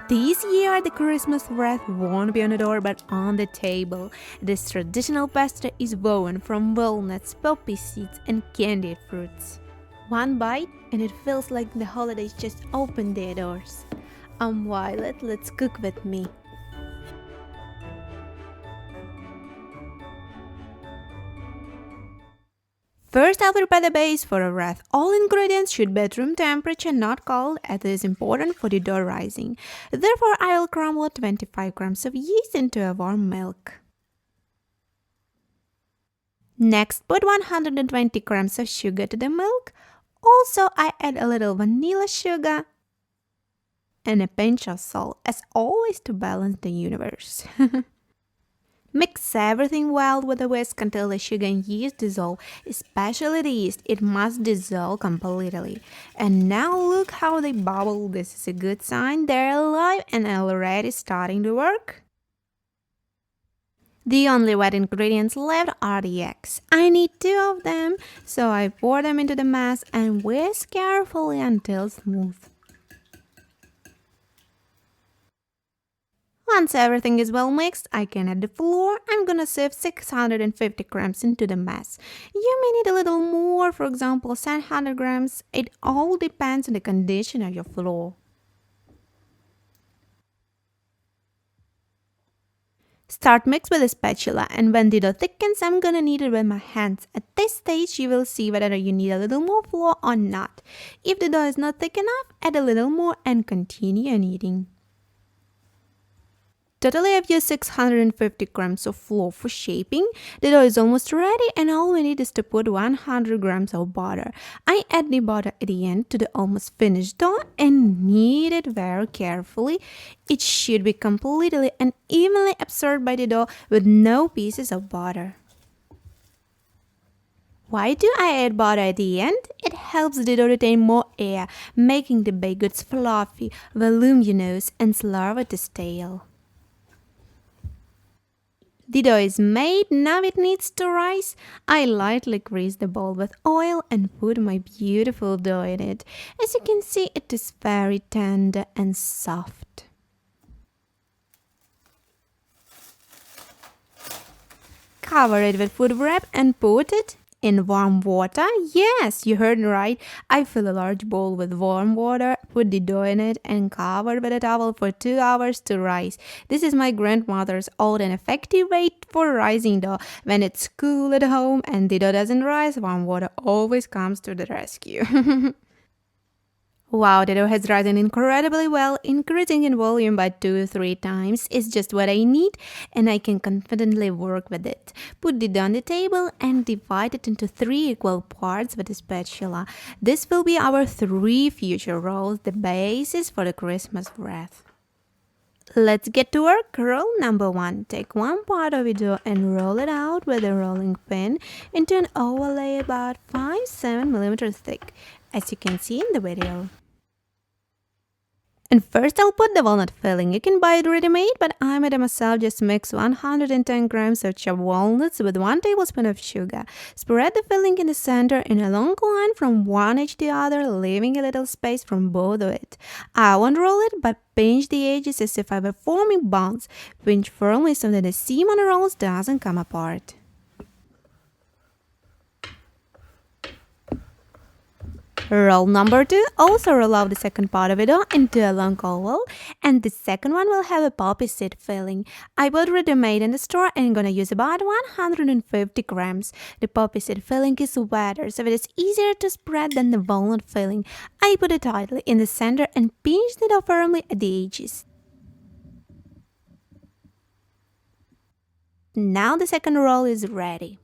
This year, the Christmas wreath won't be on the door but on the table. This traditional pastry is woven from walnuts, poppy seeds, and candied fruits. One bite, and it feels like the holidays just opened their doors. I'm Violet, let's cook with me. First, I'll prepare the base for a wreath. All ingredients should be at room temperature, not cold, as it is important for the dough rising. Therefore, I will crumble 25 grams of yeast into a warm milk. Next, put 120 grams of sugar to the milk. Also, I add a little vanilla sugar and a pinch of salt, as always, to balance the universe. Mix everything well with a whisk until the sugar and yeast dissolve, especially the yeast. It must dissolve completely. And now look how they bubble. This is a good sign they're alive and already starting to work. The only wet ingredients left are the eggs. I need 2 of them, so I pour them into the mass and whisk carefully until smooth. Once everything is well mixed, I can add the flour. I'm gonna sieve 650 grams into the mass. You may need a little more, for example 700 grams. It all depends on the condition of your flour. Start mix with a spatula, and when the dough thickens, I'm gonna knead it with my hands. At this stage, you will see whether you need a little more flour or not. If the dough is not thick enough, add a little more and continue kneading. Totally, I've used 650 grams of flour for shaping. The dough is almost ready, and all we need is to put 100 grams of butter. I add the butter at the end to the almost finished dough and knead it very carefully. It should be completely and evenly absorbed by the dough with no pieces of butter. Why do I add butter at the end? It helps the dough retain more air, making the baked goods fluffy, voluminous, and slower to stale. The dough is made, now it needs to rise. I lightly grease the bowl with oil and put my beautiful dough in it. As you can see, it is very tender and soft. Cover it with food wrap and put it in warm water. Yes, you heard right. I fill a large bowl with warm water, put the dough in it, and cover with a towel for 2 hours to rise. This is my grandmother's old and effective way for rising dough. When it's cool at home and the dough doesn't rise, warm water always comes to the rescue. Wow, the dough has risen incredibly well. Increasing in volume by 2-3 times is just what I need, and I can confidently work with it. Put the dough on the table and divide it into 3 equal parts with a spatula. This will be our 3 future rolls, the basis for the Christmas wreath. Let's get to work. Roll number 1. Take one part of the dough and roll it out with a rolling pin into an oval about 5-7 millimeters thick, as you can see in the video. And first I'll put the walnut filling. You can buy it ready-made, but I made it myself. Just mix 110 grams of chopped walnuts with 1 tablespoon of sugar. Spread the filling in the center in a long line from one edge to the other, leaving a little space from both of it. I won't roll it, but pinch the edges as if I were forming buns. Pinch firmly so that the seam on the rolls doesn't come apart. Roll number 2, also roll out the second part of it into a long oval, and the second one will have a poppy seed filling. I bought ready-made in the store and I'm gonna use about 150 grams. The poppy seed filling is wetter, so it is easier to spread than the walnut filling. I put it tightly in the center and pinch it off firmly at the edges. Now the second roll is ready.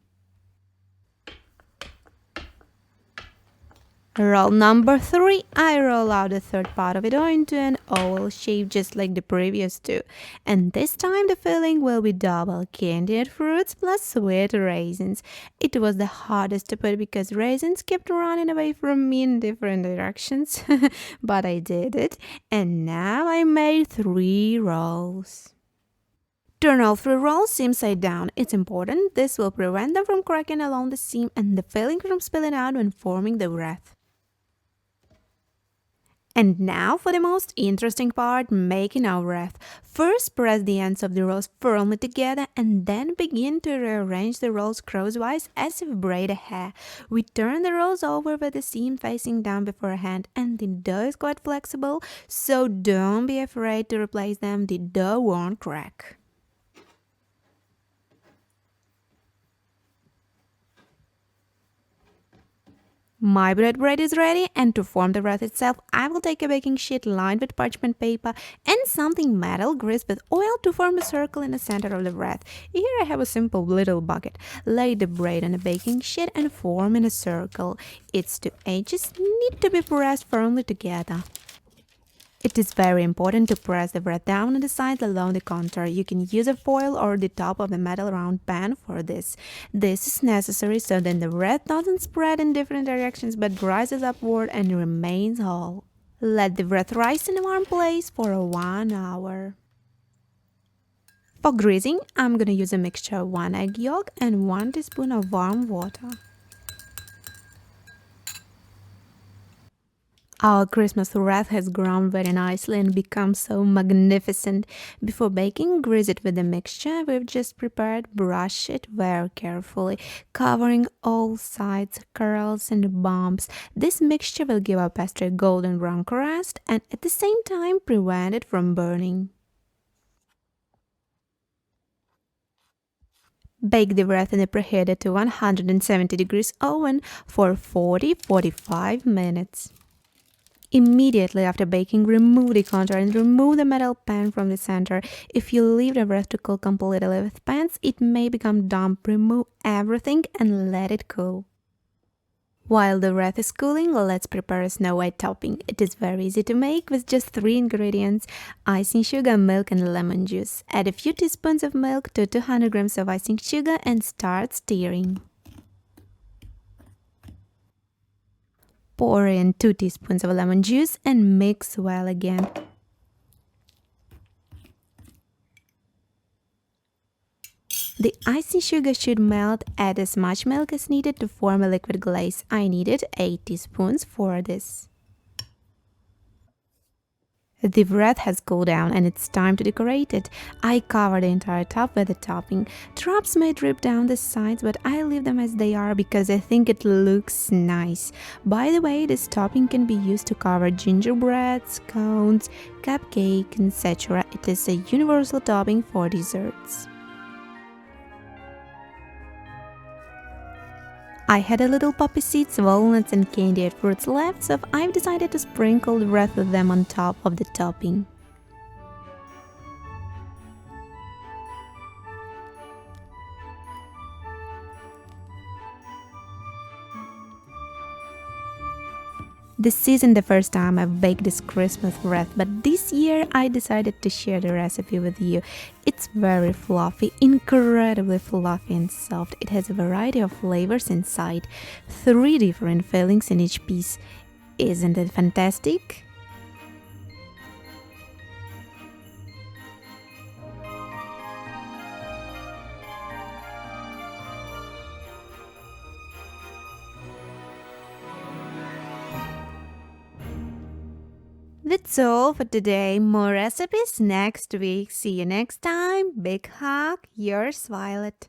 Roll number 3, I roll out the third part of it into an oval shape just like the previous 2. And this time the filling will be double candied fruits plus sweet raisins. It was the hardest to put because raisins kept running away from me in different directions. But I did it, and now I made 3 rolls. Turn all 3 rolls seam side down. It's important. This will prevent them from cracking along the seam and the filling from spilling out when forming the wreath. And now for the most interesting part, making our wreath. First, press the ends of the rolls firmly together and then begin to rearrange the rolls crosswise as if braid a hair. We turn the rolls over with the seam facing down beforehand, and the dough is quite flexible, so don't be afraid to replace them. The dough won't crack. My bread is ready, and to form the wreath itself, I will take a baking sheet lined with parchment paper and something metal greased with oil to form a circle in the center of the wreath. Here I have a simple little bucket. Lay the bread on a baking sheet and form in a circle. Its two edges need to be pressed firmly together. It is very important to press the bread down on the sides along the contour. You can use a foil or the top of a metal round pan for this. This is necessary so that the bread doesn't spread in different directions but rises upward and remains whole. Let the bread rise in a warm place for 1 hour. For greasing, I'm gonna use a mixture of 1 egg yolk and 1 teaspoon of warm water. Our Christmas wreath has grown very nicely and become so magnificent. Before baking, grease it with the mixture we've just prepared. Brush it very carefully, covering all sides, curls and bumps. This mixture will give our pastry a golden brown crust and at the same time prevent it from burning. Bake the wreath in a preheated to 170 degrees oven for 40-45 minutes. Immediately after baking, remove the contour and remove the metal pan from the center. If you leave the wreath to cool completely with pans, it may become damp. Remove everything and let it cool. While the wreath is cooling, let's prepare a snow white topping. It is very easy to make with just 3 ingredients: icing sugar, milk and lemon juice. Add a few teaspoons of milk to 200 grams of icing sugar and start stirring. Pour in 2 teaspoons of lemon juice and mix well again. The icing sugar should melt. Add as much milk as needed to form a liquid glaze. I needed 8 teaspoons for this. The wreath has cooled down and it's time to decorate it. I cover the entire top with the topping. Drops may drip down the sides, but I leave them as they are because I think it looks nice. By the way, this topping can be used to cover gingerbreads, scones, cupcake, etc. It is a universal topping for desserts. I had a little poppy seeds, walnuts and candied fruits left, so I've decided to sprinkle the rest of them on top of the topping. This isn't the first time I've baked this Christmas wreath, but this year I decided to share the recipe with you. It's very fluffy, incredibly fluffy and soft. It has a variety of flavors inside, 3 different fillings in each piece. Isn't it fantastic? That's all for today. More recipes next week. See you next time. Big hug, yours, Violet.